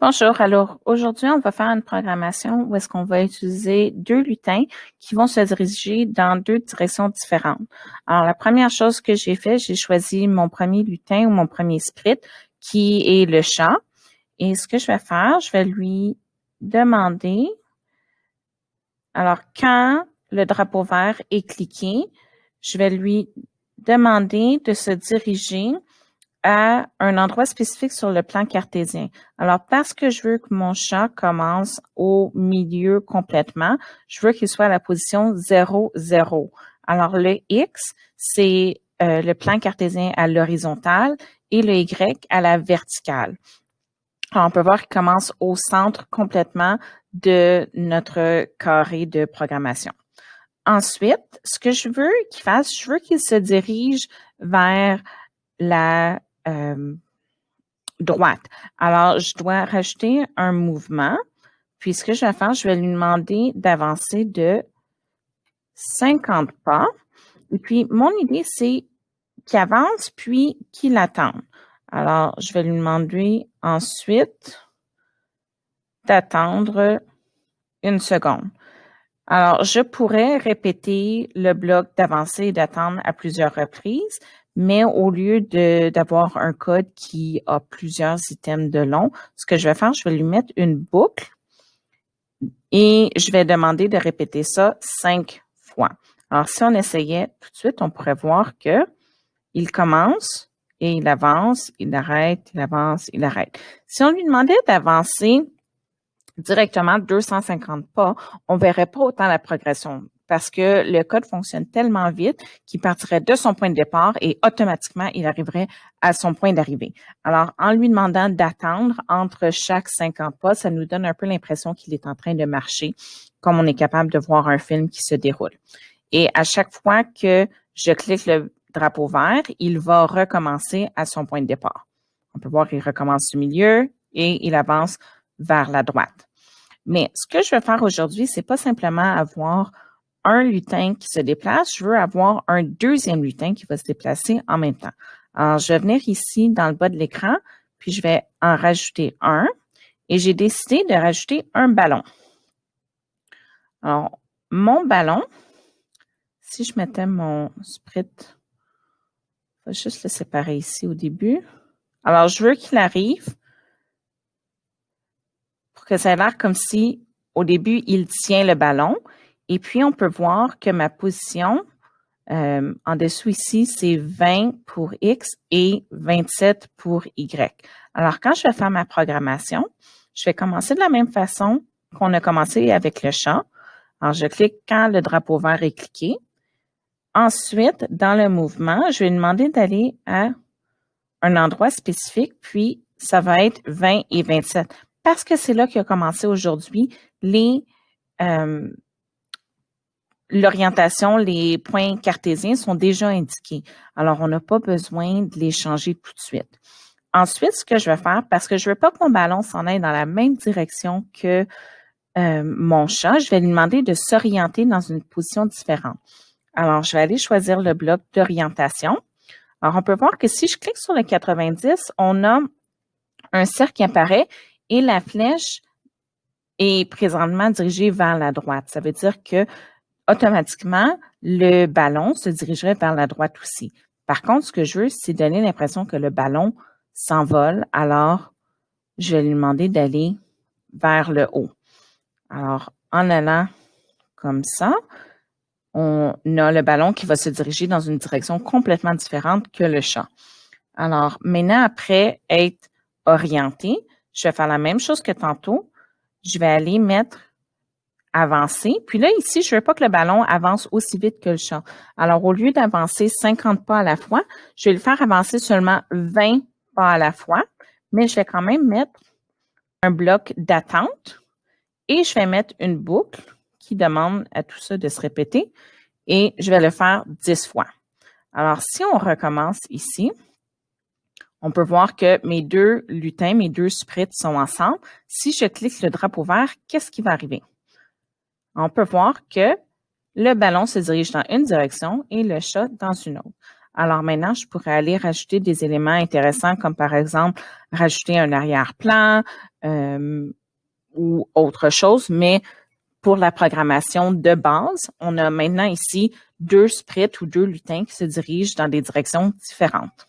Bonjour, alors aujourd'hui, on va faire une programmation où est-ce qu'on va utiliser deux lutins qui vont se diriger dans deux directions différentes. Alors, la première chose que j'ai fait, j'ai choisi mon premier lutin ou mon premier sprite qui est le chat. Et ce que je vais faire, je vais lui demander, alors quand le drapeau vert est cliqué, je vais lui demander de se diriger à un endroit spécifique sur le plan cartésien. Alors, parce que je veux que mon chat commence au milieu complètement, je veux qu'il soit à la position 0, 0. Alors, le X, c'est le plan cartésien à l'horizontale et le Y à la verticale. Alors, on peut voir qu'il commence au centre complètement de notre carré de programmation. Ensuite, ce que je veux qu'il fasse, je veux qu'il se dirige vers la droite. Alors, je dois rajouter un mouvement. Puis, ce que je vais faire, je vais lui demander d'avancer de 50 pas. Et puis, mon idée, c'est qu'il avance, puis qu'il attende. Alors, je vais lui demander ensuite d'attendre une seconde. Alors, je pourrais répéter le bloc d'avancer et d'attendre à plusieurs reprises, mais au lieu d'avoir un code qui a plusieurs items de long, ce que je vais faire, je vais lui mettre une boucle et je vais demander de répéter ça 5 fois. Alors, si on essayait tout de suite, on pourrait voir que il commence et il avance, il arrête, il avance, il arrête. Si on lui demandait d'avancer directement 250 pas, on verrait pas autant la progression parce que le code fonctionne tellement vite qu'il partirait de son point de départ et automatiquement, il arriverait à son point d'arrivée. Alors, en lui demandant d'attendre entre chaque 50 pas, ça nous donne un peu l'impression qu'il est en train de marcher, comme on est capable de voir un film qui se déroule. Et à chaque fois que je clique le drapeau vert, il va recommencer à son point de départ. On peut voir qu'il recommence du milieu et il avance vers la droite. Mais ce que je veux faire aujourd'hui, c'est pas simplement avoir un lutin qui se déplace, je veux avoir un deuxième lutin qui va se déplacer en même temps. Alors, je vais venir ici dans le bas de l'écran, puis je vais en rajouter un et j'ai décidé de rajouter un ballon. Alors, mon ballon, si je mettais mon sprite, je vais juste le séparer ici au début. Alors, je veux qu'il arrive pour que ça ait l'air comme si, au début, il tient le ballon. Et puis, on peut voir que ma position, en dessous ici, c'est 20 pour X et 27 pour Y. Alors, quand je vais faire ma programmation, je vais commencer de la même façon qu'on a commencé avec le chat. Alors, je clique quand le drapeau vert est cliqué. Ensuite, dans le mouvement, je vais demander d'aller à un endroit spécifique, puis ça va être 20 et 27. Parce que c'est là qu'il a commencé aujourd'hui l'orientation, les points cartésiens sont déjà indiqués. Alors, on n'a pas besoin de les changer tout de suite. Ensuite, ce que je vais faire, parce que je ne veux pas que mon ballon s'en aille dans la même direction que mon chat, je vais lui demander de s'orienter dans une position différente. Alors, je vais aller choisir le bloc d'orientation. Alors, on peut voir que si je clique sur le 90, on a un cercle qui apparaît et la flèche est présentement dirigée vers la droite. Ça veut dire que automatiquement, le ballon se dirigerait vers la droite aussi. Par contre, ce que je veux, c'est donner l'impression que le ballon s'envole. Alors, je vais lui demander d'aller vers le haut. Alors, en allant comme ça, on a le ballon qui va se diriger dans une direction complètement différente que le chat. Alors, maintenant, après être orienté, je vais faire la même chose que tantôt. Je vais aller mettre avancer. Puis là, ici, je ne veux pas que le ballon avance aussi vite que le chat. Alors, au lieu d'avancer 50 pas à la fois, je vais le faire avancer seulement 20 pas à la fois, mais je vais quand même mettre un bloc d'attente et je vais mettre une boucle qui demande à tout ça de se répéter et je vais le faire 10 fois. Alors, si on recommence ici, on peut voir que mes deux lutins, mes deux sprites sont ensemble. Si je clique le drapeau vert, qu'est-ce qui va arriver? On peut voir que le ballon se dirige dans une direction et le chat dans une autre. Alors maintenant, je pourrais aller rajouter des éléments intéressants comme par exemple rajouter un arrière-plan ou autre chose, mais pour la programmation de base, on a maintenant ici 2 sprints ou 2 lutins qui se dirigent dans des directions différentes.